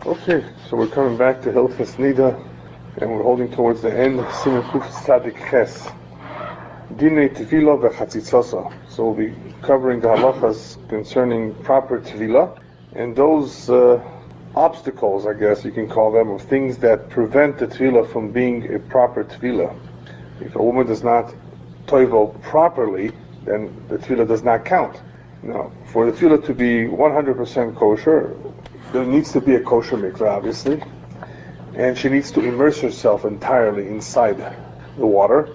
Okay, so we're coming back to Hilchos Niddah, and we're holding towards the end of Siman Kuf Tzadik Ches. Dinei Tevila v'chatzitzosa. So we'll be covering the halachas concerning proper tevila, and those obstacles, I guess you can call them, of things that prevent the tevila from being a proper tevila. If a woman does not toivel properly, then the tefillah does not count. Now, for the tefillah to be 100% kosher, there needs to be a kosher mikveh, obviously, and she needs to immerse herself entirely inside the water,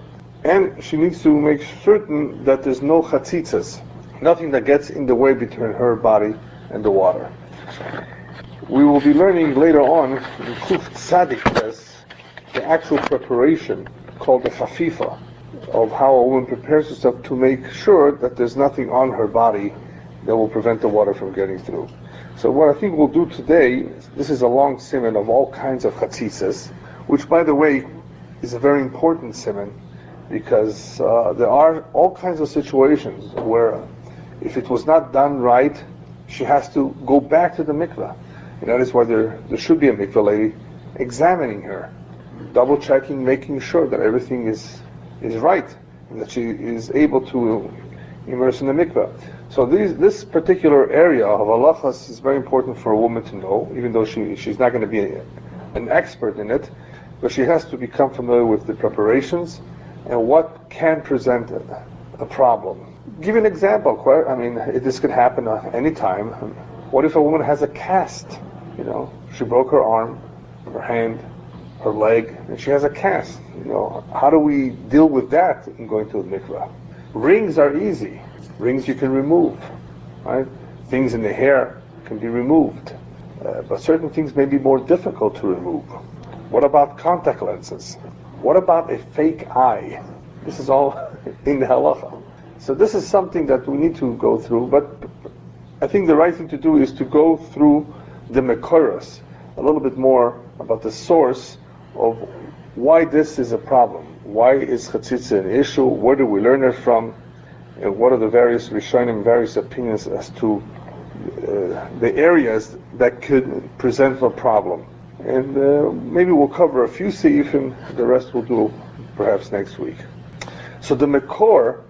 and she needs to make certain that there's no chatzitzas, nothing that gets in the way between her body and the water. We will be learning later on in Kuf Tzadik Ches the actual preparation called the chafifa, of how a woman prepares herself to make sure that there's nothing on her body that will prevent the water from getting through. So what I think we'll do today, this is a long siman of all kinds of chatzitzas, which by the way is a very important siman, because there are all kinds of situations where if it was not done right, she has to go back to the mikveh. And that is why there should be a mikveh lady examining her, double checking, making sure that everything is right, and that she is able to immerse in the mikveh. So this particular area of halachas is very important for a woman to know, even though she's not going to be an expert in it, but she has to become familiar with the preparations and what can present a problem. Give an example. I mean, this could happen at any time. What if a woman has a cast? She broke her arm, her hand, her leg, and she has a cast. How do we deal with that in going to the mikveh? Rings are easy. Rings you can remove, right? Things in the hair can be removed, but certain things may be more difficult to remove. What about contact lenses? What about a fake eye? This is all in the halacha. So this is something that we need to go through, but I think the right thing to do is to go through the mekoros, a little bit more about the source of why this is a problem. Why is chatzitza an issue? Where do we learn it from? And what are the various Rishonim, various opinions as to the areas that could present a problem? And maybe we'll cover a few seifim, the rest we'll do perhaps next week. So the mekor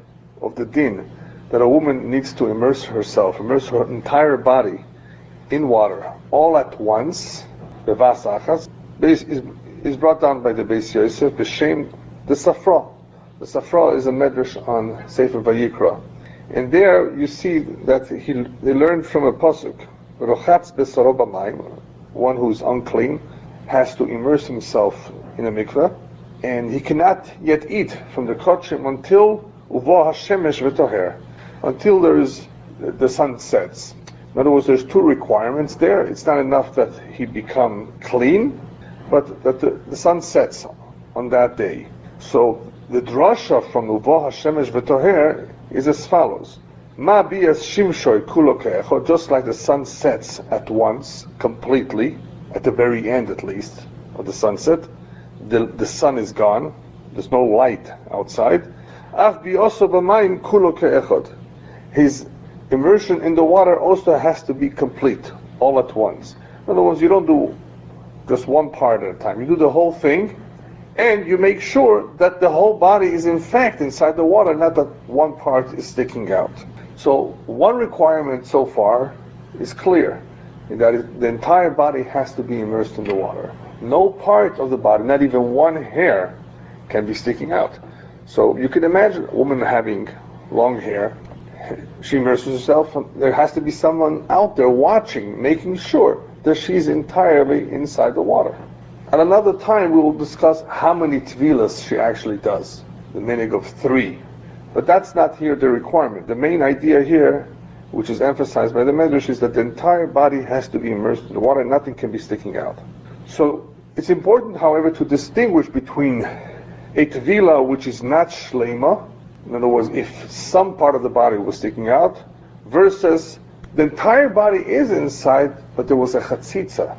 of the din, that a woman needs to immerse her entire body in water, all at once, bevas achas, is brought down by the Beis Yosef, b'shem the Safra. The Safra is a medrash on Sefer Vayikra, and there you see that they learned from a pasuk, Rochatz besaro b'mayim, one who's unclean has to immerse himself in a mikveh, and he cannot yet eat from the kochim until uvo hashemesh v'toher, until the sun sets. In other words, there's two requirements there. It's not enough that he become clean, but that the sun sets on that day. So the drasha from Uvo HaShemesh V'toher is as follows: Ma bias shimshoy kulo ke'echod, just like the sun sets at once, completely, at the very end at least, of the sunset, the sun is gone, there's no light outside. Af bi'oso b'mayim kulo ke'echod. His immersion in the water also has to be complete, all at once. In other words, you don't do just one part at a time. You do the whole thing, and you make sure that the whole body is in fact inside the water, not that one part is sticking out. So one requirement so far is clear, that is, the entire body has to be immersed in the water. No part of the body, not even one hair, can be sticking out. So you can imagine a woman having long hair, she immerses herself, there has to be someone out there watching, making sure that she's entirely inside the water. At another time we will discuss how many tevilas she actually does, the minig of 3. But that's not here the requirement. The main idea here, which is emphasized by the Medrash, is that the entire body has to be immersed in the water and nothing can be sticking out. So it's important, however, to distinguish between a tevila which is not shlema, in other words, if some part of the body was sticking out, versus the entire body is inside, but there was a chatzitza.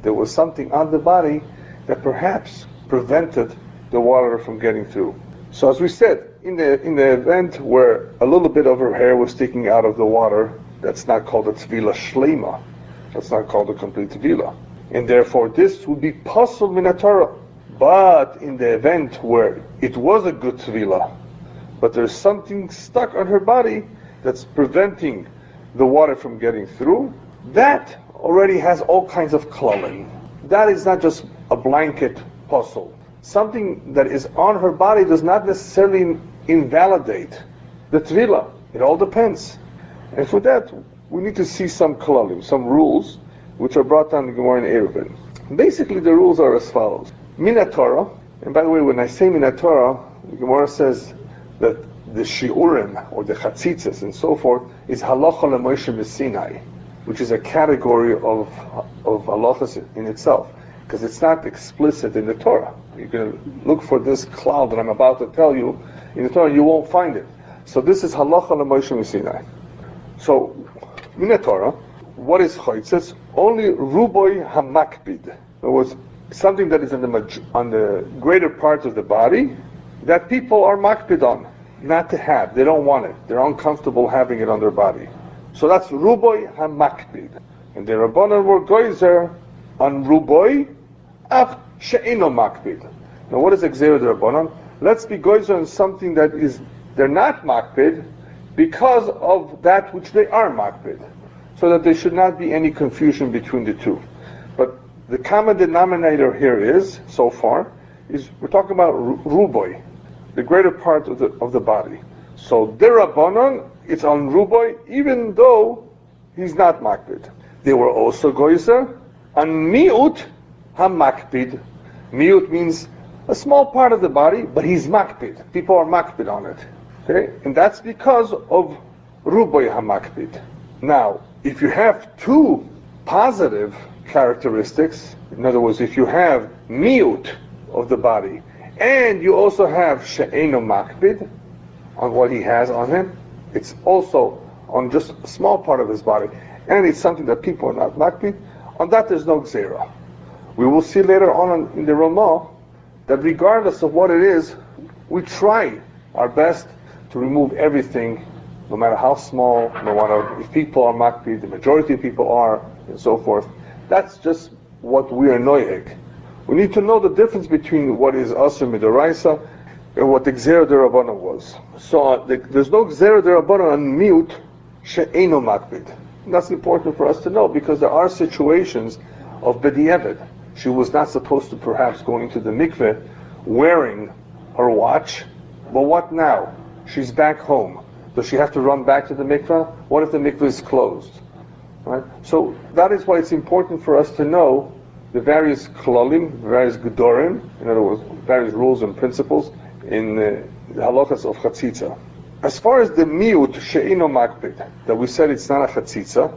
There was something on the body that perhaps prevented the water from getting through. So as we said, in the event where a little bit of her hair was sticking out of the water, that's not called a tevila shlema. That's not called a complete tevila. and therefore this would be possible min Torah. But in the event where it was a good tevilah, but there's something stuck on her body that's preventing the water from getting through, that already has all kinds of klalim. That is not just a blanket puzzle. Something that is on her body does not necessarily invalidate the tevilah. It all depends. And for that, we need to see some klalim, some rules, which are brought down in Gemara and Eruvin. Basically, the rules are as follows. Min Torah, and by the way, when I say Min Torah, the Gemara says that the shi'urim, or the chatzitzas and so forth, is halacha leMoshe b'Sinai, which is a category of halachas in itself, because it's not explicit in the Torah. You can look for this cloud that I'm about to tell you, in the Torah you won't find it. So this is halacha leMoshe b'Sinai. So, Min Torah, what is chaytzes? Only ruboy hamakpid. In other words, something that is on the greater part of the body that people are makpid on, not to have. They don't want it. They're uncomfortable having it on their body. So that's ruboy hamakpid. And the Rabbanan were goyzer on ruboy af she'ino makpid. Now what is exer the Rabbanan? Let's be goyzer on something that is they're not makpid because of that which they are makpid, so that there should not be any confusion between the two. But the common denominator here is, so far, is we're talking about ruboy, the greater part of the body. So Rabbanan, it's on ruboy, even though he's not makpid. They were also goyzer on miut hamakpid. Miut means a small part of the body, but he's makpid. People are makpid on it. Okay, and that's because of ruboy hamakpid. Now, if you have two positive characteristics, in other words, if you have miut of the body, and you also have she'eno makpid on what he has on him, it's also on just a small part of his body, and it's something that people are not makpid, on that there's no gzera. We will see later on in the Ramah that regardless of what it is, we try our best to remove everything, no matter how small, no matter if people are makpid, the majority of people are, and so forth. That's just what we are noyeg. We need to know the difference between what is asur midoraisa and what the gzera derabbanan was. So there's no gzera derabbanan on miut she'eno makpid. That's important for us to know, because there are situations of b'di'evet. She was not supposed to perhaps go into the mikveh wearing her watch, but what now? She's back home. Does she have to run back to the mikveh? What if the mikveh is closed? Right? So that is why it's important for us to know the various klalim, various gedorim, in other words, various rules and principles in the halachas of chatzitza. As far as the miut she'ino makpid, that we said it's not a chatzitza,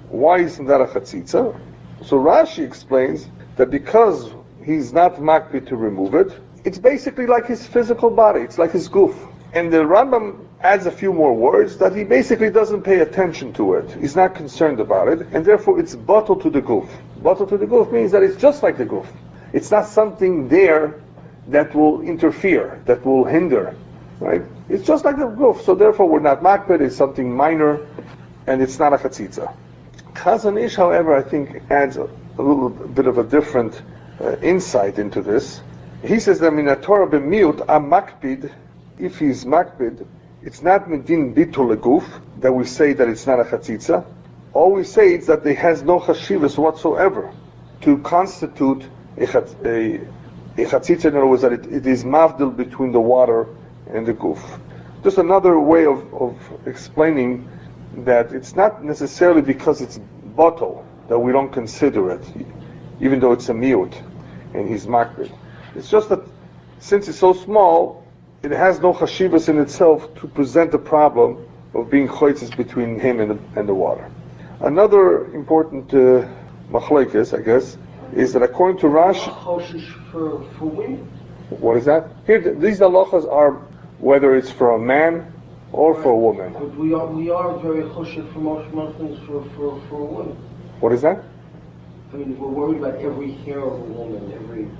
why isn't that a chatzitza? So Rashi explains that because he's not makpid to remove it, it's basically like his physical body, it's like his goof. And the Rambam adds a few more words that he basically doesn't pay attention to it. He's not concerned about it, and therefore it's batel to the goof. Batel to the goof means that it's just like the goof. It's not something there that will interfere, that will hinder, right? It's just like the goof. So therefore we're not makpid, it's something minor, and it's not a chatzitza. Chazon Ish, however, I think adds a little bit of a different insight into this. He says that in a Torah b'miut a makpid, if he's makpid, it's not medin bitul leguf that we say that it's not a chatzitza. All we say is that it has no chashivas whatsoever to constitute a chatzitza. In other words, that it is mavdil between the water and the guf. Just another way of explaining that it's not necessarily because it's batel that we don't consider it, even though it's a miut and he's makpid. It's just that since it's so small, it has no chashivas in itself to present the problem of being choitzes between him and the water. Another important machlokes, I guess, is that according to Rashi, for women. What is that? Here, these halachas are whether it's for a man or for a woman. But we are very choshev for most Muslims for a woman. What is that? I mean, we're worried about every hair of a woman,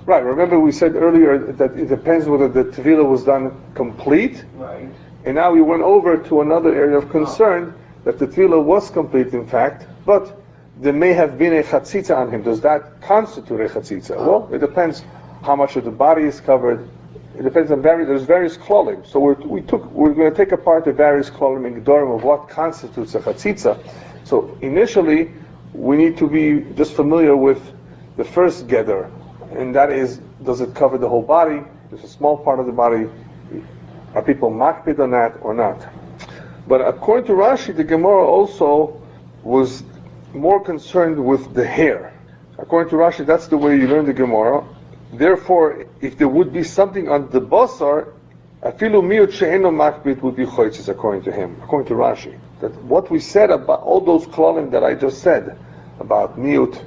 Right, remember we said earlier that it depends whether the tevilah was done complete. Right. And now we went over to another area of concern, that the tevilah was complete in fact, but there may have been a chatzitza on him. Does that constitute a chatzitza? Well, it depends how much of the body is covered. It depends on there's various klolim. So we're going to take apart the various klolim and gedorim of what constitutes a chatzitza. So initially, we need to be just familiar with the first gedor, and that is, does it cover the whole body? There's a small part of the body. Are people makpid on that or not? But according to Rashi, the Gemara also was more concerned with the hair. According to Rashi, that's the way you learn the Gemara. Therefore, if there would be something on the Basar, afilu miut she'eno makbid would be choitzes, according to him, according to Rashi. That what we said about all those klolim that I just said, about miut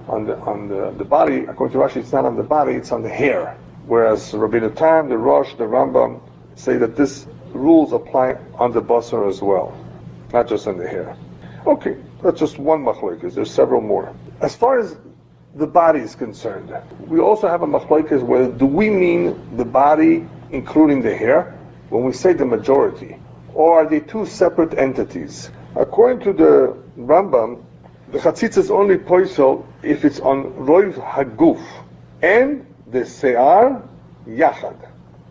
on the body, according to Rashi, it's not on the body, it's on the hair. Whereas Rabbi Elyahu, the Rosh, the Rambam say that this rules apply on the Basar as well, not just on the hair. Okay, that's just one machlokes. There's several more. As far as the body is concerned, we also have a machlokes where do we mean the body including the hair when we say the majority, or are they two separate entities? According to the Rambam, the chatzitza is only poisel if it's on roiv haguf and the se'ar yachad.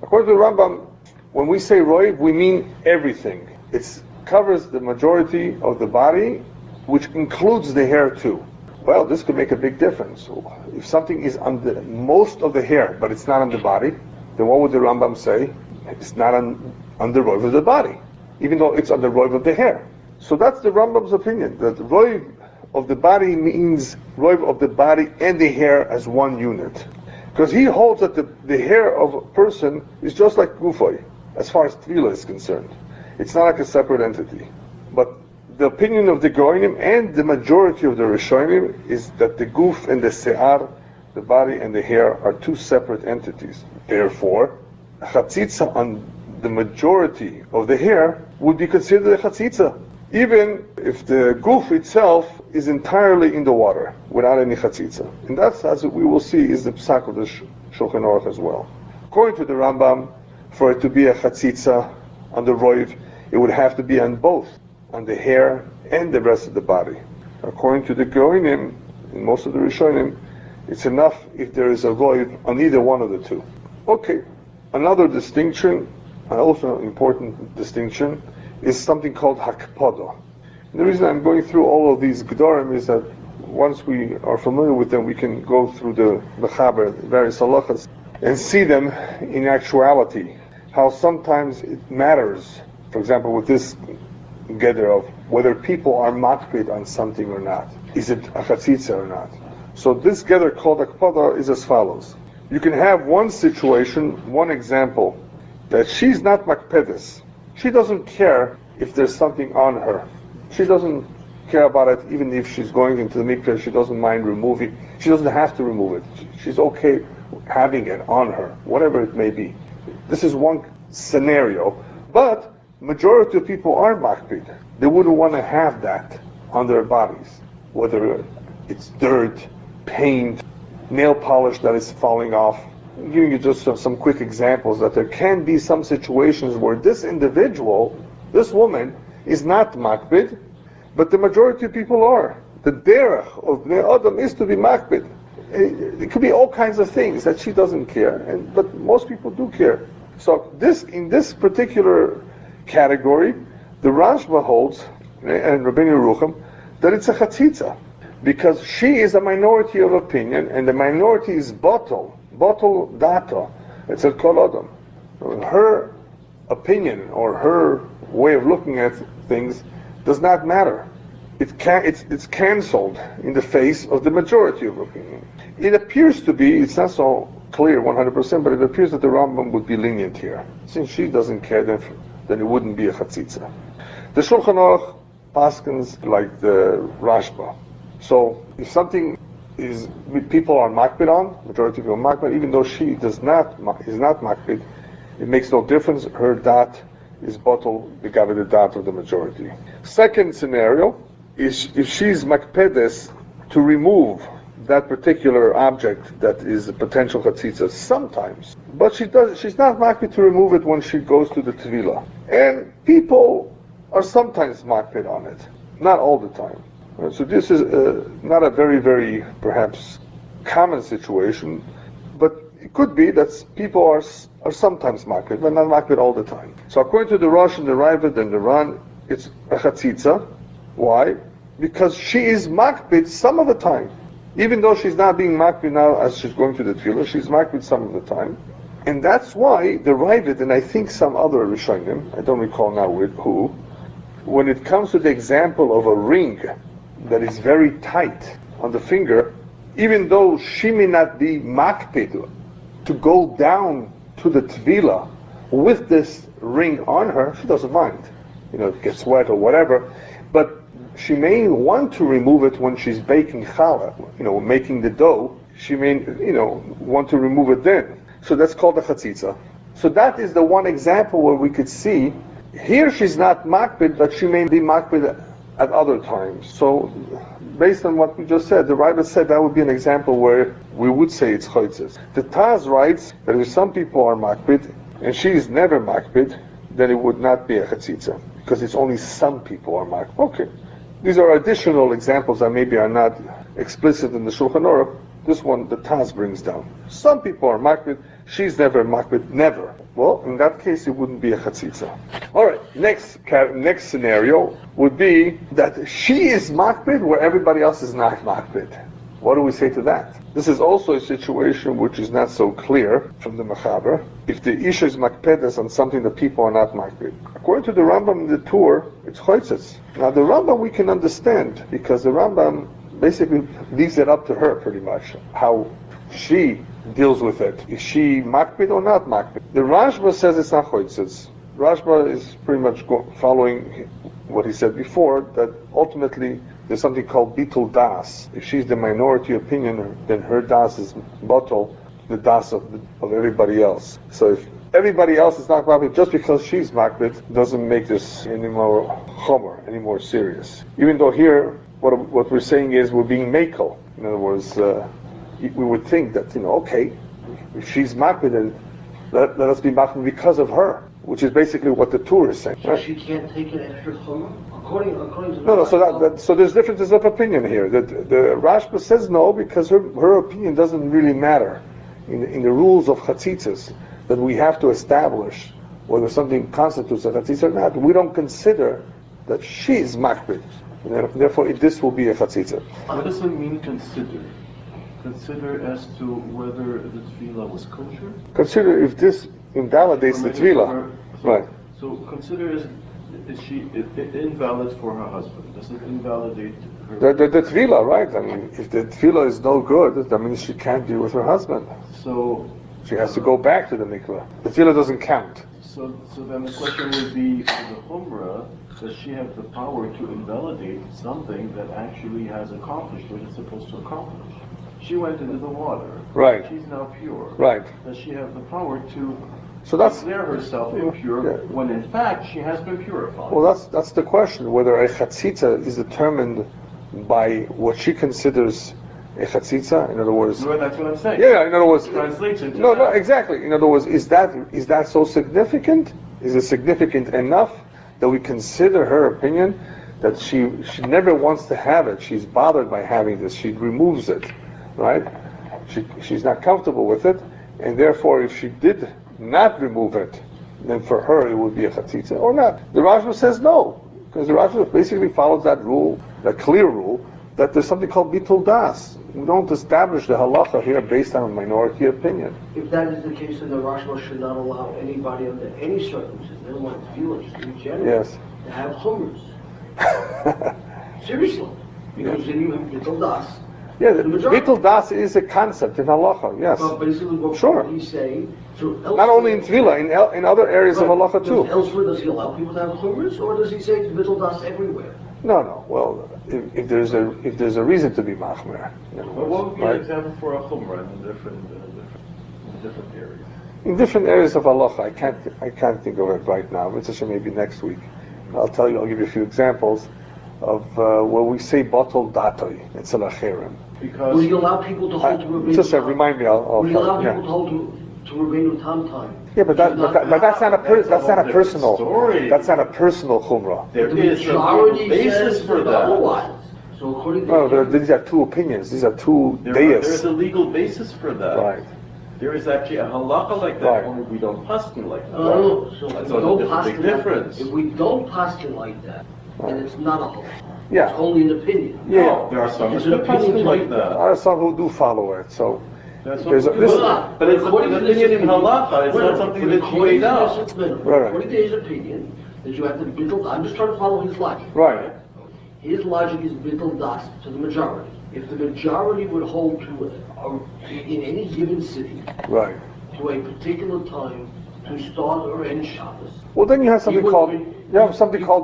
According to the Rambam, when we say roiv, we mean everything. It covers the majority of the body, which includes the hair too. Well, this could make a big difference. If something is on the most of the hair, but it's not on the body, then what would the Rambam say? It's not on the roiv of the body, even though it's on the roiv of the hair. So that's the Rambam's opinion, that roiv of the body means roiv of the body and the hair as one unit. Because he holds that the hair of a person is just like gufay, as far as tvila is concerned. It's not like a separate entity. But the opinion of the Goinim and the majority of the Rishonim is that the guf and the se'ar, the body and the hair, are two separate entities. Therefore, a chatzitza on the majority of the hair would be considered a chatzitza, even if the guf itself is entirely in the water, without any chatzitza. And that's, as we will see, is the psak of the Shuchan Aruch as well. According to the Rambam, for it to be a chatzitza on the roiv, it would have to be on both, on the hair and the rest of the body. According to the Goinim, in most of the Rishonim, it's enough if there is a roiv on either one of the two. Okay, another distinction, and also an important distinction, is something called hakpada. The reason I'm going through all of these gedorim is that once we are familiar with them, we can go through the mechaber, various halachas, and see them in actuality. How sometimes it matters, for example, with this gedor of whether people are makpid on something or not. Is it a chatzitza or not? So this gedor called hakpada is as follows. You can have one situation, one example, that she's not makpedes. She doesn't care if there's something on her. She doesn't care about it, even if she's going into the mikveh, she doesn't mind removing. She doesn't have to remove it. She's okay having it on her, whatever it may be. This is one scenario, but majority of people are makpid. They wouldn't want to have that on their bodies, whether it's dirt, paint, nail polish that is falling off. I'm giving you just some quick examples that there can be some situations where this individual, this woman, is not makpid, but the majority of people are. The derech of Bnei Adam is to be makpid. It could be all kinds of things that she doesn't care, but most people do care. So in this particular category, the Rashba holds, and Rabbi Elyahu Kin, that it's a chatzitza, because she is a minority of opinion, and the minority is bottle data. It's a kol adam. Her opinion or her way of looking at things does not matter. It's cancelled in the face of the majority of opinion. It appears to be, it's not so clear 100%, but it appears that the Rambam would be lenient here. Since she doesn't care, then it wouldn't be a chatzitza. The Shulchan Aruch paskins like the Rashba. So if something is people are makpid on, majority of people are makpid, even though she is not makpid, it makes no difference. Her dat is bottle begabe the dat of the majority. Second scenario is if she's makpedes to remove that particular object that is a potential chatzitza sometimes, but she's not makpid to remove it when she goes to the tevilah. And people are sometimes makpid on it, not all the time. So this is not a very, very perhaps common situation, but it could be that people are sometimes makbid, but not makbid all the time. So according to the Rosh and the Ravid and the Ran, it's a chatzitza. Why? Because she is makbid some of the time. Even though she's not being makbid now as she's going to the tefillah, she's makbid some of the time. And that's why the Ravid, and I think some other Rishonim, I don't recall now who, when it comes to the example of a ring that is very tight on the finger, even though she may not be makbid to go down to the tefillah with this ring on her, she doesn't mind. It gets wet or whatever, but she may want to remove it when she's baking challah, making the dough. She may, want to remove it then. So that's called a chatzitza. So that is the one example where we could see, here she's not makbid, but she may be makbid at other times. So, based on what we just said, the Rabbi said that would be an example where we would say it's choitzes. The Taz writes that if some people are makbid, and she is never makbid, then it would not be a chatzitza, because it's only some people are makbid. Okay. These are additional examples that maybe are not explicit in the Shulchan Aruch. This one, the Taz brings down. Some people are makbid, she's never makbid, never. Well, in that case, it wouldn't be a chatzitza. Alright, next scenario would be that she is makbid where everybody else is not makbid. What do we say to that? This is also a situation which is not so clear from the Mechaber. If the Isha is makpedes on something that people are not makbid. According to the Rambam in the Tur, it's choitzes. Now the Rambam we can understand, because the Rambam basically leaves it up to her pretty much, how she deals with it. Is she makbid or not makbid? The Rashba says it's not choitzes. Rashba is pretty much following what he said before, that ultimately there's something called bitul das. If she's the minority opinion, then her das is batal, the das of everybody else. So if everybody else is not makbid, just because she's makbid, doesn't make this any more chomer, any more serious. Even though here, what we're saying is we're being makel. In other words, we would think that, okay, if she's makbid, then let us be makbid because of her, which is basically what the Tur is saying. So right? she can't take an extra chomer? According to No, so there's differences of opinion here. The Rashba says no, because her opinion doesn't really matter in the rules of chatzitzas, that we have to establish whether something constitutes a chatzitza or not. We don't consider that she is makbid. Therefore, this will be a chatzitza. What does it mean consider? Consider as to whether the tefillah was kosher? Consider if this invalidates the tefillah. Right. So consider is she invalid for her husband? Does it invalidate her? The tefillah, right? I mean, if the tefillah is no good, that means she can't be with her husband. So she has to go back to the mikveh. The tefillah doesn't count. So then the question would be, for the Humrah, does she have the power to invalidate something that actually has accomplished what it's supposed to accomplish? She went into the water. Right. She's now pure. Right. Does she have the power to declare herself impure when in fact she has been purified? Well, that's the question, whether a chatzitza is determined by what she considers a chatzitza. In other words, no, that's what I'm saying. Yeah. In other words, translates into no, exactly. In other words, is that so significant? Is it significant enough that we consider her opinion that she never wants to have it? She's bothered by having this. She removes it, right? She's not comfortable with it, and therefore, if she did not remove it, then for her it would be a chatzitza or not. The Rashba says no, because the Rashba basically follows that rule, that clear rule, that there's something called bitul das. We don't establish the halacha here based on a minority opinion. If that is the case, then the Rashba should not allow anybody under any circumstances, they don't want to feel it, in general, yes, to have chumras. Seriously. Because then you have bitul das. Yeah, bitul das is a concept in halacha, yes. But basically what sure. he's saying, so not only in tefillah, in other areas of halacha too. Elsewhere, does he allow people to have chumras, or does he say it's bitul das everywhere? No. Well, if there's a reason to be machmer. But what would be an example for a chumrah in different areas? In different areas of halacha, I can't think of it right now. It's maybe next week. I'll give you a few examples of where we say batal datoi. It's a lacherim. Will you allow people to hold to Rabbeinu just Tam? remind me. Will you allow people to hold to Rabbeinu Tam time? Yeah, but that's not a personal. Story. That's not a personal chumrah. There is a basis for that. So according to No, these are two opinions. These are two There's deis. a legal basis for that. Right. There is actually a halacha like that, Right. only we don't paskin like that. No, so That's if we a don't big paskin difference. if we don't paskin like that, then it's not a halacha. Yeah. It's only an opinion. Yeah. No, there are some It's who an opinion paskin like There that. are some who do follow it. So There's some There's who a- do this- that. But it's an opinion in halacha, it's not something that you weighed out. Right. According to his opinion, that you have to bittul, I'm just trying to follow his logic. right. His logic is bittul das to the majority. If the majority would hold to in any given city Right. to a particular time to start or end Shabbos, Well, then you have something You would- called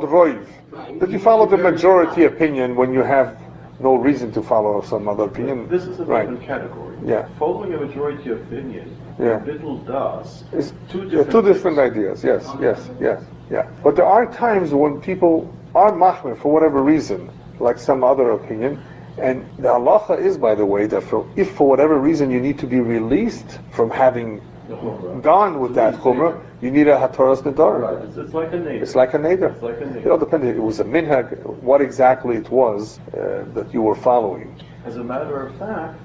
roiv. right? That you follow the majority opinion when you have no reason to follow some other opinion. This is a Right. different category. Yeah. Following a majority opinion, Yeah. bittul das, It's two yeah, two different things. ideas. Yes. But there are times when people are machmir for whatever reason, like some other opinion. And the halacha is, by the way, that if for whatever reason you need to be released from having The chumrah. gone with that chumrah, you need a hataras nedar. Right, it's like a neighbor. It's like a neder. It's like a neder. It all depends. It was a minhag, what exactly it was that you were following. As a matter of fact,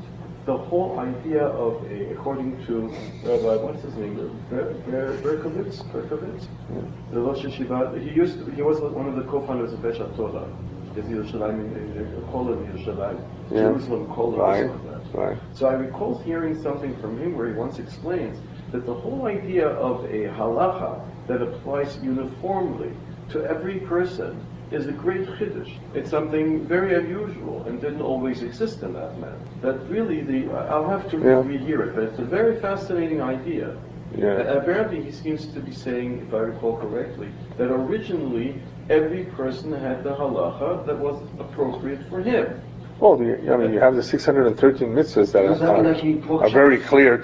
the whole idea of according to Rabbi, what's his name? Berkovitz? The Rosh Yeshiva. He was one of the co-founders of Beshat Torah. There's Yerushalayim, Kolon Yerushalayim, Yeah. Jerusalem Kolon. Right. Right. So I recall hearing something from him where he once explains that the whole idea of a halacha that applies uniformly to every person is a great chiddush. It's something very unusual and didn't always exist in that manner. That really, I'll have to Yeah. rehear it, but it's a very fascinating idea. Yeah. Apparently he seems to be saying, if I recall correctly, that originally every person had the halacha that was appropriate for him. Well, you have the 613 mitzvahs Does that mean that actually are very clear,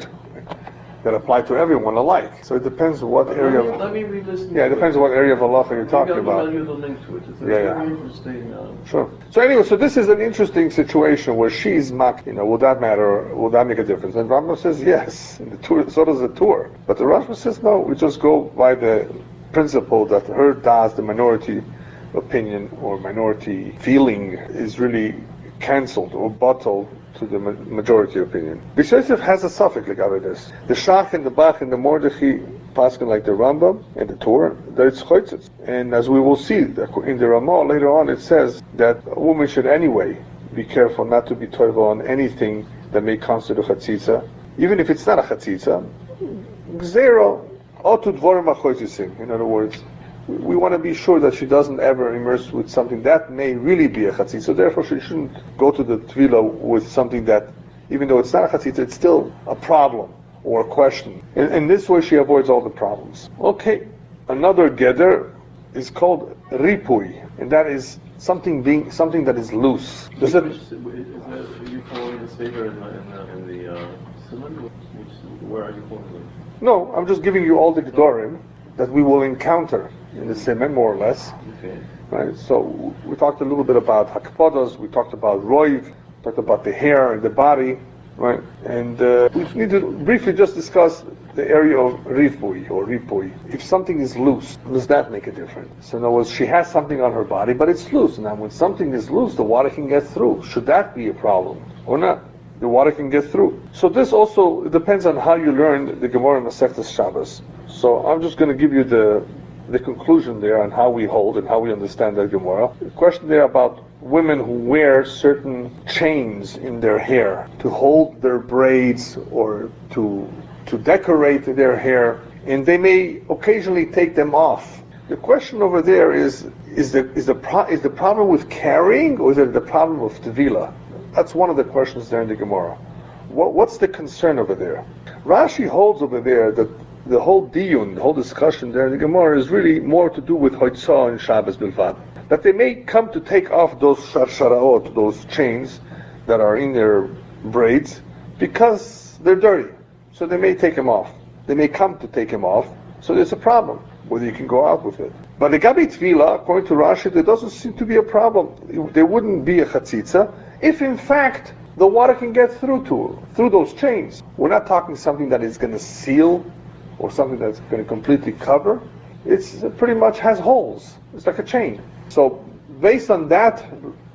that apply to everyone alike. So it depends what area of... Let me re-listen. Yeah, it depends what area of halacha you're talking Maybe I'll about. tell you the link to it. It's Yeah, very yeah. interesting. Sure. So anyway, so this is an interesting situation where she's mak, will that matter? Will that make a difference? And Rambam says yes. And the Torah, so does the Torah. But the Rashba says no. We just go by the principle that her das, the minority opinion or minority feeling, is really cancelled or bottled to the majority opinion. B'Yosef has a suffix regarding this. The Shach and the Bach and the Mordechai paskin like the Rambam and the Torah, that it's choitzes. And as we will see in the Ramah later on, it says that a woman should anyway be careful not to be toiva on anything that may constitute a chatzitza, even if it's not a chatzitza. Zero, otu dvorim achoitzisim. In other words, we want to be sure that she doesn't ever immerse with something that may really be a chatzitza. So therefore, she shouldn't go to the tefillah with something that, even though it's not a chatzitza, it's still a problem or a question. In this way, she avoids all the problems. Okay, another geder is called ripui, and that is something that is loose. Does it? Are you following the statement in the Siman? Where are you following? No, I'm just giving you all the gedorim that we will encounter in the Siman, more or less. Okay. Right. So we talked a little bit about hakpodos. We talked about roiv. Talked about the hair and the body. Right. And we need to briefly just discuss the area of ripui or ripui. If something is loose, does that make a difference? So in other words, she has something on her body, but it's loose. Now, when something is loose, the water can get through. Should that be a problem or not? The water can get through. So this also depends on how you learn the Gemara Masechtas Shabbos. So I'm just going to give you the conclusion there on how we hold and how we understand that Gemara. The question there about women who wear certain chains in their hair to hold their braids or to decorate their hair, and they may occasionally take them off. The question over there is the problem with carrying, or is it the problem of tevilah? That's one of the questions there in the Gemara. What's the concern over there? Rashi holds over there that the whole diyun, the whole discussion there in the Gemara is really more to do with hoitzah and Shabbos bilvad. That they may come to take off those sharsharaot, those chains that are in their braids, because they're dirty. So they may take them off. They may come to take them off. So there's a problem whether you can go out with it. But the Gabi Tefillah, according to Rashi, there doesn't seem to be a problem. There wouldn't be a chatzitza if in fact the water can get through those chains. We're not talking something that is going to seal or something that's going to completely cover. It pretty much has holes. It's like a chain. So based on that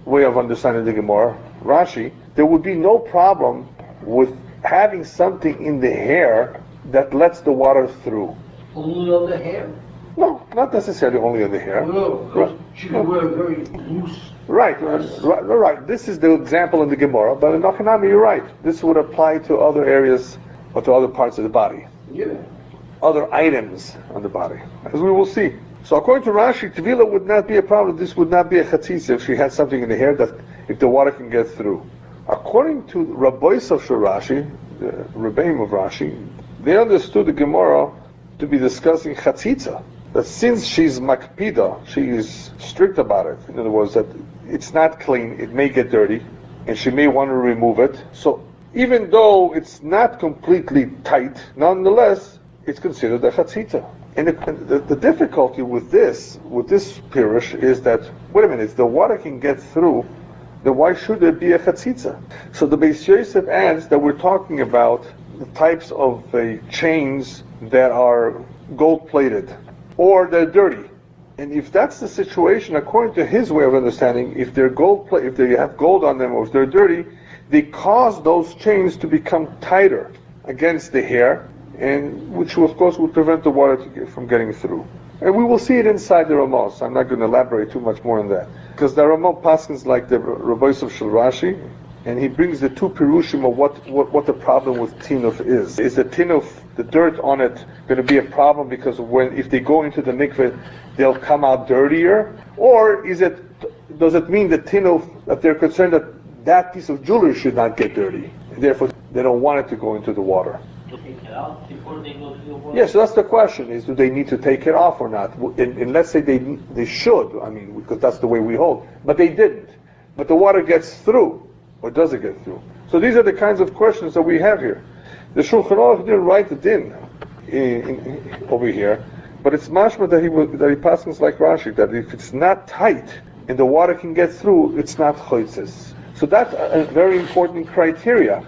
way of understanding the Gemara, Rashi, there would be no problem with having something in the hair that lets the water through. Only on the hair? No, not necessarily only on the hair. No, because she can wear very loose. Right. This is the example in the Gemara, but in Achanami, you're right. This would apply to other areas or to other parts of the body. Yeah. Other items on the body, as we will see. So according to Rashi, Tvila would not be a problem. This would not be a chatzitza if she had something in the hair that, if the water can get through. According to Rabbois of Rashi, the Rebbeim of Rashi, they understood the Gemara to be discussing chatzitza. That since she's makpida, she is strict about it. In other words, that it's not clean, it may get dirty, and she may want to remove it. So even though it's not completely tight, nonetheless, it's considered a chatzitza. And the difficulty with this pirush is that, wait a minute, if the water can get through, then why should there be a chatzitza? So the Beis Yosef adds that we're talking about the types of chains that are gold-plated, or they're dirty. And if that's the situation, according to his way of understanding, if they're if they have gold on them, or if they're dirty, they cause those chains to become tighter against the hair, and which of course would prevent the water from getting through. And we will see it inside the Ramos. I'm not going to elaborate too much more on that, because the Ramos paskins like the Rabbois of Rashi, and he brings the two pirushim of what the problem with tinuf is. Is the tinuf, the dirt on it, going to be a problem because if they go into the mikveh, they'll come out dirtier? Or does it mean the tinuf, that they're concerned that piece of jewelry should not get dirty, and therefore they don't want it to go into the water? To take it out before they go to the water? Yes, so that's the question, is do they need to take it off or not? And let's say they should, because that's the way we hold, but they didn't. But the water gets through, or does it get through? So these are the kinds of questions that we have here. The Shulchan Aruch didn't write it in over here, but it's mashma that he passes like Rashi, that if it's not tight and the water can get through, it's not choitzes. So that's a very important criteria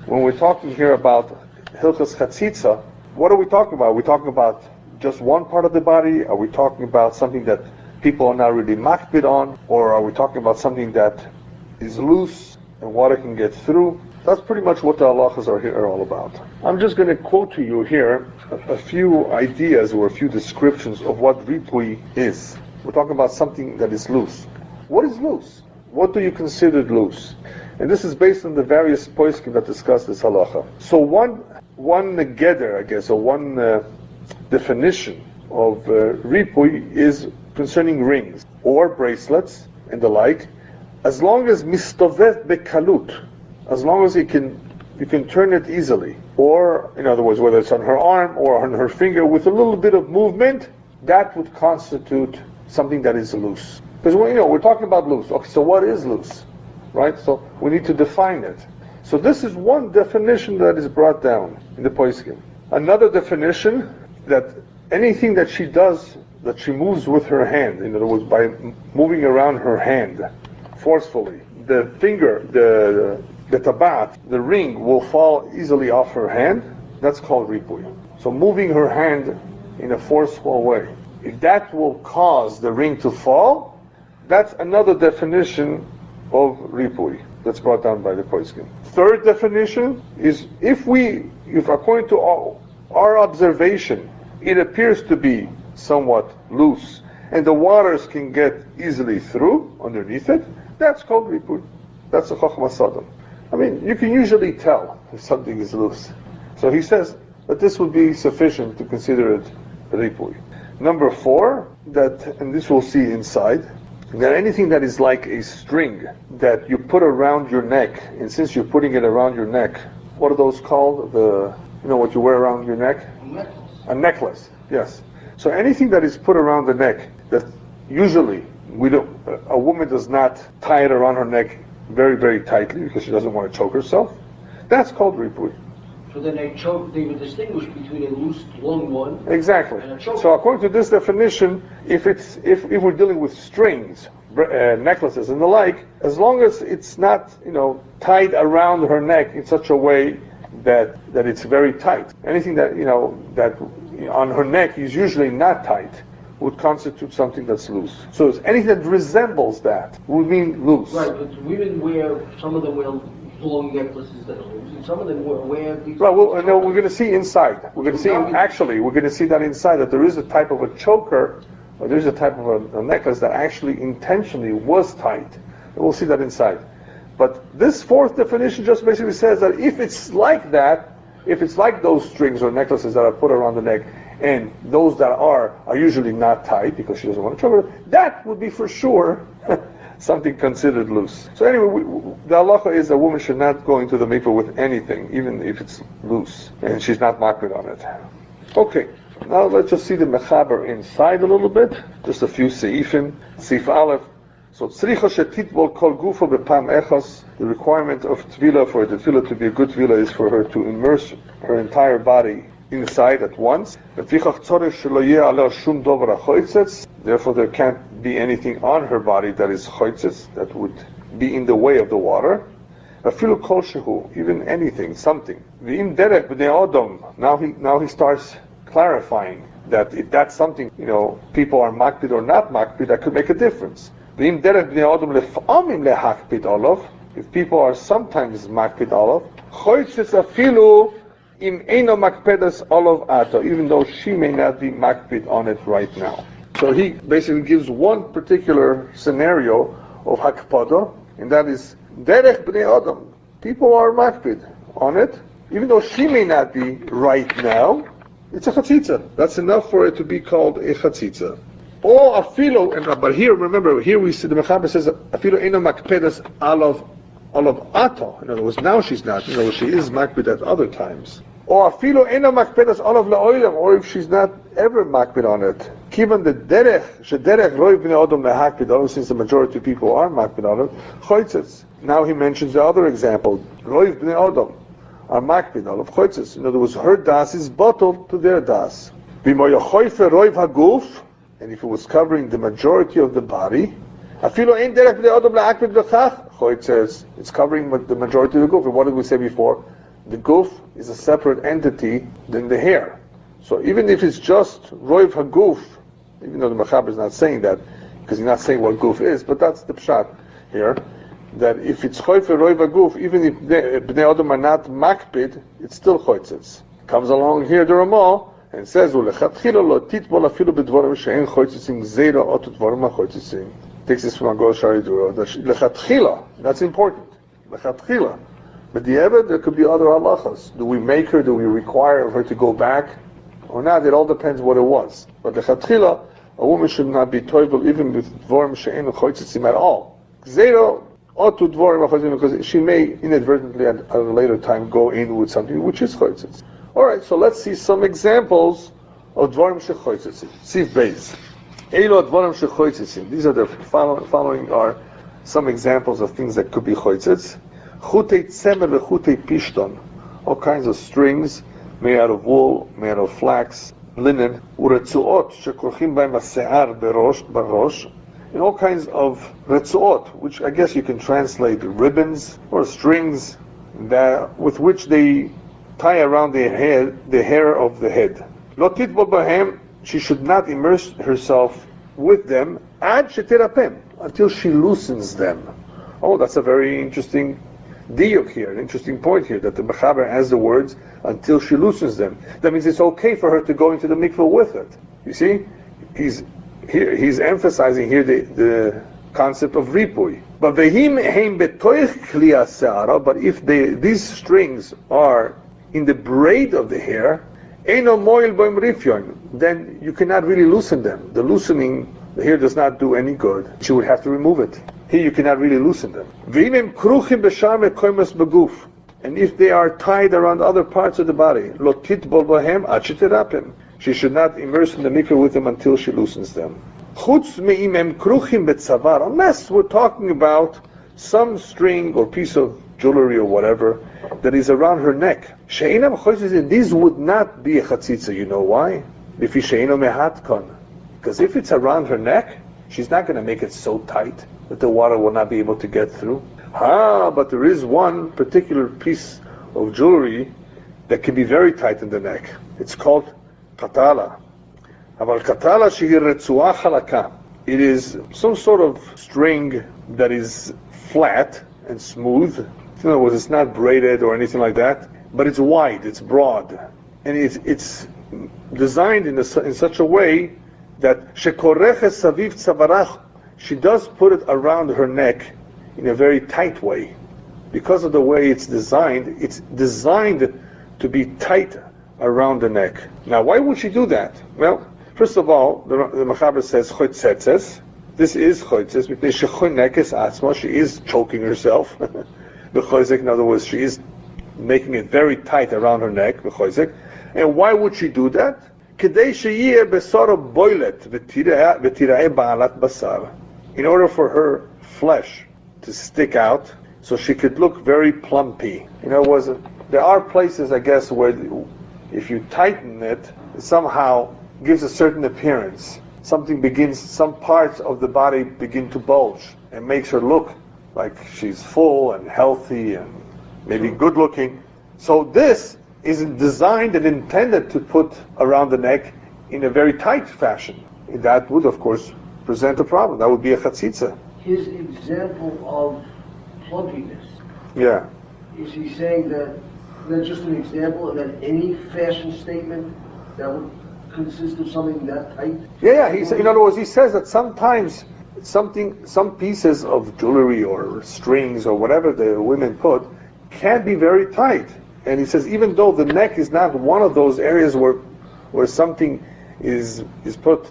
when we're talking here about Hilchas Chatzitza. What are we talking about? Are we talking about just one part of the body? Are we talking about something that people are not really makbid on? Or are we talking about something that is loose and water can get through? That's pretty much what the halachas are all about. I'm just going to quote to you here a few ideas or a few descriptions of what ripui is. We're talking about something that is loose. What is loose? What do you consider loose? And this is based on the various poskim that discuss this halacha. So one geder, I guess, or one definition of ripui is concerning rings or bracelets and the like, as long as mistovet bekalut, as long as you can turn it easily, or in other words, whether it's on her arm or on her finger with a little bit of movement, that would constitute something that is loose. Because we're talking about loose. Okay, so what is loose, right? So we need to define it. So this is one definition that is brought down in the poskim. Another definition, that anything that she does, that she moves with her hand, in other words, by moving around her hand forcefully, the finger, the tabat, the ring will fall easily off her hand. That's called ripui. So moving her hand in a forceful way, if that will cause the ring to fall, that's another definition of ripui that's brought down by the poskim. Third definition is if according to our observation, it appears to be somewhat loose and the waters can get easily through underneath it, that's called ripui. That's a chokhmah sadam. You can usually tell if something is loose. So he says that this would be sufficient to consider it ripui. Number 4, and this we'll see inside, that anything that is like a string that you put around your neck, and since you're putting it around your neck, what are those called? What you wear around your neck? A necklace, yes. So anything that is put around the neck, that usually a woman does not tie it around her neck very, very tightly because she doesn't want to choke herself, that's called ripui. So then they would distinguish between a loose, long one. Exactly. And a choker. So according to this definition, if we're dealing with strings, necklaces and the like, as long as it's not tied around her neck in such a way that it's very tight. Anything that that on her neck is usually not tight, would constitute something that's loose. So anything that resembles that would mean loose. Right, but women wear, some of them wear long necklaces that are loose, and some of them wear these... Right, well, no, we're going to see inside. We're going to see, actually, we're going to see that inside, that there is a type of a choker, or there's a type of a necklace that actually intentionally was tight. And we'll see that inside. But this fourth definition just basically says that if it's like that, if it's like those strings or necklaces that are put around the neck, and those that are usually not tight because she doesn't want to choke her, that would be for sure something considered loose. So anyway, the halacha is a woman should not go into the mikveh with anything, even if it's loose, and she's not makbid on it. Okay, now let's just see the mechaber inside a little bit. Just a few seifim. Seif Aleph. So tzricha shetitbol kol gufo bepam echos. The requirement of tefillah, for the tefillah to be a good tefillah, is for her to immerse her entire body inside at once. Therefore there can't be anything on her body that is choitzes, that would be in the way of the water. Even anything, something. Now he starts clarifying that if that's something, people are makbid or not makbid, that could make a difference. If people are sometimes makbid olav, choitzes afilu im eino makpedas olav ato, even though she may not be makbid on it right now. So he basically gives one particular scenario of hakpada, and that is derech bnei adam. People are makbid on it, even though she may not be right now. It's a chatzitza. That's enough for it to be called a chatzitza. Or afilo, but here, remember, here we see the mechaber says afilo eino makpedas olav ato. In other words, now she's not. In other words, she is makbid at other times. Or afilo eino makpedas olav le'olam, or if she's not ever makbid on it. Given the derech roiv bnei adam lehakbid, since the majority of people are makbid on it, choitzes. Now he mentions the other example. Roiv bnei adam are makbid olav choitzes. In other words, her das is bottled to their das. B'mo yochoife roiv haguf, and if it was covering the majority of the body, afilo ein derech bnei adam lehakbid b'chach, choitzes. It's covering the majority of the guf. And what did we say before? The guf is a separate entity than the hair. So even if it's just roiv haguf, even though the mechaber is not saying that, because he's not saying what guf is, but that's the pshat here, that if it's choife roiv haguf, even if bnei adam are not makbid, it's still choitzes. Comes along here the Ramah and says, "Ulechatchila lo titbol afilu b'dvarim she'en choitzesim zera otu dvarim ha'choitzesim." Takes this from Agol Shari Duro. Lechatchila, that's important. Lechatchila. But the Eved, there could be other halachas. Do we make her? Do we require her to go back or not? It all depends what it was. But lechatchila, a woman should not be toivel even with dvarim she'en choitzesim at all. Zero otu dvarim ha'choitzesim, because she may inadvertently at a later time go in with something which is choitzes. All right, so let's see some examples of dvarim shechoitzesim. Sif Beis. Elo dvarim shechoitzesim. These are the following are some examples of things that could be choitzes. Chutei tzemer v'chutei pishton, all kinds of strings made out of wool, made out of flax, linen, uretzuot shekorchim b'hem ha'se'ar barosh, and all kinds of retzuot, which I guess you can translate ribbons or strings that with which they tie around the hair of the head. Lo titbol b'hem, she should not immerse herself with them ad sheterapem, until she loosens them. Oh, that's a very interesting diuk here, an interesting point here, that the mechaber has the words until she loosens them. That means it's okay for her to go into the mikveh with it. You see, he's emphasizing here the concept of ripui. But if these strings are in the braid of the hair, then you cannot really loosen them. The loosening, the hair does not do any good. She would have to remove it. Here you cannot really loosen them. And if they are tied around other parts of the body, she should not immerse in the mikveh with them until she loosens them. Unless we're talking about some string or piece of jewelry or whatever that is around her neck. These would not be a chatzitza. You know why? Because if it's around her neck, she's not going to make it so tight that the water will not be able to get through. But there is one particular piece of jewelry that can be very tight in the neck. It's called katala. אבל קטלה שהיא רצועה חלקה. It is some sort of string that is flat and smooth. In other words, it's not braided or anything like that, but it's wide, it's broad. And it's designed in such a way that shekoreches saviv tzavarach, she does put it around her neck in a very tight way. Because of the way it's designed to be tight around the neck. Now, why would she do that? Well, first of all, the Mechaber says choitzetzes. This is choitzes because shechonekes atzma. She is choking herself. B'choizek, in other words, she is making it very tight around her neck. B'choizek. And why would she do that? Kedei sheyeh besara boilet v'tira'eh ba'alat basar. In order for her flesh to stick out, so she could look very plumpy. In other words, there are places, I guess, where if you tighten it, it somehow gives a certain appearance. Some parts of the body begin to bulge and makes her look like she's full and healthy and maybe good looking. So this is designed and intended to put around the neck in a very tight fashion. That would, of course, present a problem. That would be a chatzitza. His example of plumpiness. Yeah. Is he saying that that's just an example, and that any fashion statement that would consist of something that tight? Yeah. In other words, he says that sometimes some pieces of jewelry or strings or whatever the women put can be very tight. And he says even though the neck is not one of those areas where something is put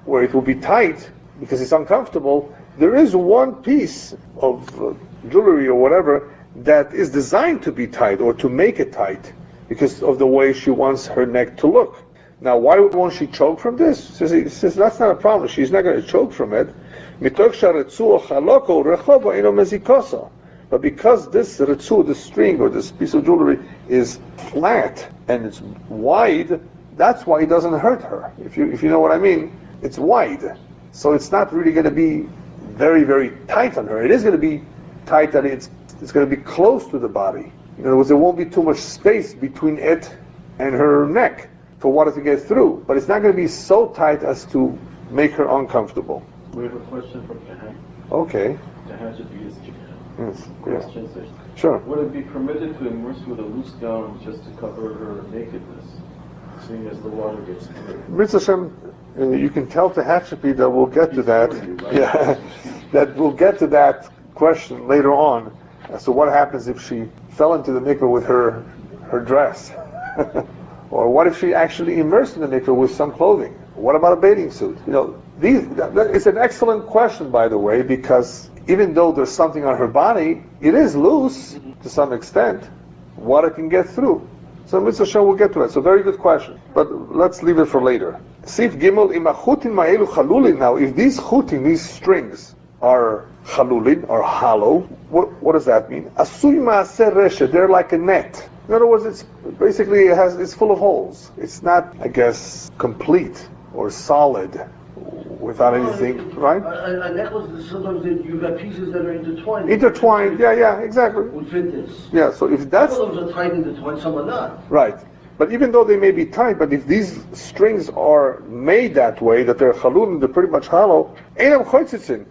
where it will be tight because it's uncomfortable, there is one piece of jewelry or whatever that is designed to be tight or to make it tight because of the way she wants her neck to look. Now, why won't she choke from this? He says that's not a problem. She's not going to choke from it. But because this retzu, this string or this piece of jewelry is flat and it's wide, that's why it doesn't hurt her. If you know what I mean, it's wide. So it's not really going to be very, very tight on her. It is going to be tight that it's going to be close to the body. In other words, there won't be too much space between it and her neck for water to get through. But it's not going to be so tight as to make her uncomfortable. We have a question from קיהן. Okay. קיהן should be his קיהן. Yes. Question says, Sure. would it be permitted to immerse with a loose gown just to cover her nakedness, seeing as the water gets through? Mitzvah Hashem, you can tell to Hatshephi that we'll get to that. Yeah, that we'll get to that question later on as to what happens if she fell into the mikveh with her dress. Or what if she actually immersed in the mikveh with some clothing? What about a bathing suit? It's an excellent question, by the way, because even though there's something on her body, it is loose to some extent. Water can get through. So Mitzvah Hashem will get to it. So very good question. But let's leave it for later. Sif Gimel imachutin ma'elu chalulin. Now, if these chutin, these strings, are chalulin, or hollow, what does that mean? Asui ma'aser reshe, they're like a net. In other words, it's full of holes. It's not, I guess, complete or solid without anything, right? A necklace, sometimes you've got pieces that are intertwined. Intertwined, yeah, exactly. Would fit this. Yeah, so if that's... Some of them are tight intertwined, some are not. Right. But even though they may be tight, but if these strings are made that way, that they're chalul and they're pretty much hollow, einam choitzitzin,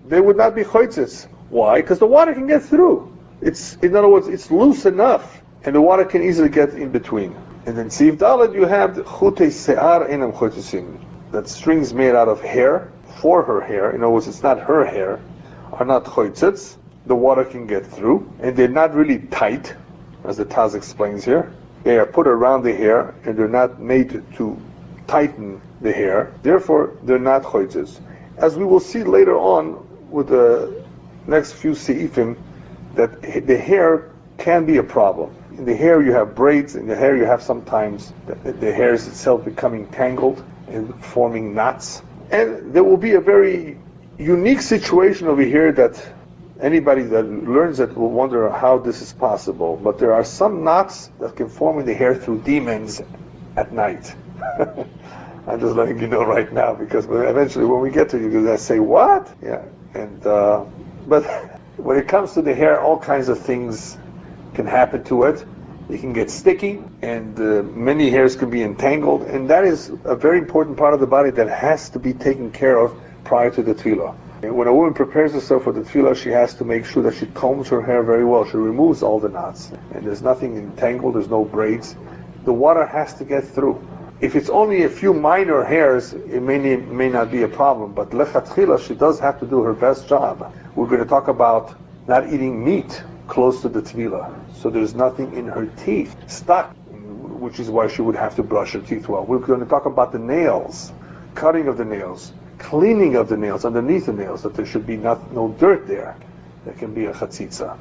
they would not be choitzitz. Why? Because the water can get through. In other words, it's loose enough, and the water can easily get in between. And then Siv Dalet, you have chutei se'ar einam choitzitzin. That strings made out of hair, for her hair, in other words, it's not her hair, are not choitzitz. The water can get through, and they're not really tight, as the Taz explains here. They are put around the hair, and they're not made to tighten the hair. Therefore, they're not choitzitz. As we will see later on with the next few seifim, that the hair can be a problem. In the hair you have braids, in the hair you have sometimes the hair is itself becoming tangled and forming knots. And there will be a very unique situation over here that anybody that learns it will wonder how this is possible. But there are some knots that can form in the hair through demons at night. I'm just letting you know right now, because eventually when we get to you, you're going to say, what? Yeah. And but when it comes to the hair, all kinds of things can happen to it. They can get sticky, and many hairs can be entangled, and that is a very important part of the body that has to be taken care of prior to the tefillah. And when a woman prepares herself for the tefillah, she has to make sure that she combs her hair very well. She removes all the knots, and there's nothing entangled, there's no braids. The water has to get through. If it's only a few minor hairs, it may not be a problem, but lechatchila, she does have to do her best job. We're going to talk about not eating meat close to the tefillah, so there's nothing in her teeth stuck, which is why she would have to brush her teeth well. We're going to talk about the nails, cutting of the nails, cleaning of the nails, underneath the nails, that there should be no dirt there. That can be a chatzitza.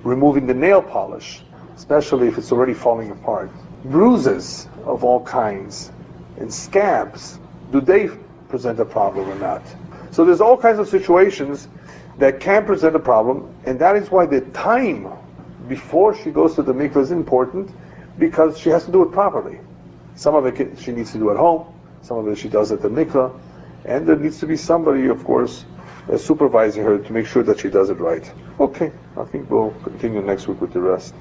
Removing the nail polish, especially if it's already falling apart. Bruises of all kinds and scabs, do they present a problem or not? So there's all kinds of situations that can present a problem, and that is why the time before she goes to the mikveh is important, because she has to do it properly. Some of it she needs to do at home, some of it she does at the mikveh, and there needs to be somebody, of course, supervising her to make sure that she does it right. Okay, I think we'll continue next week with the rest.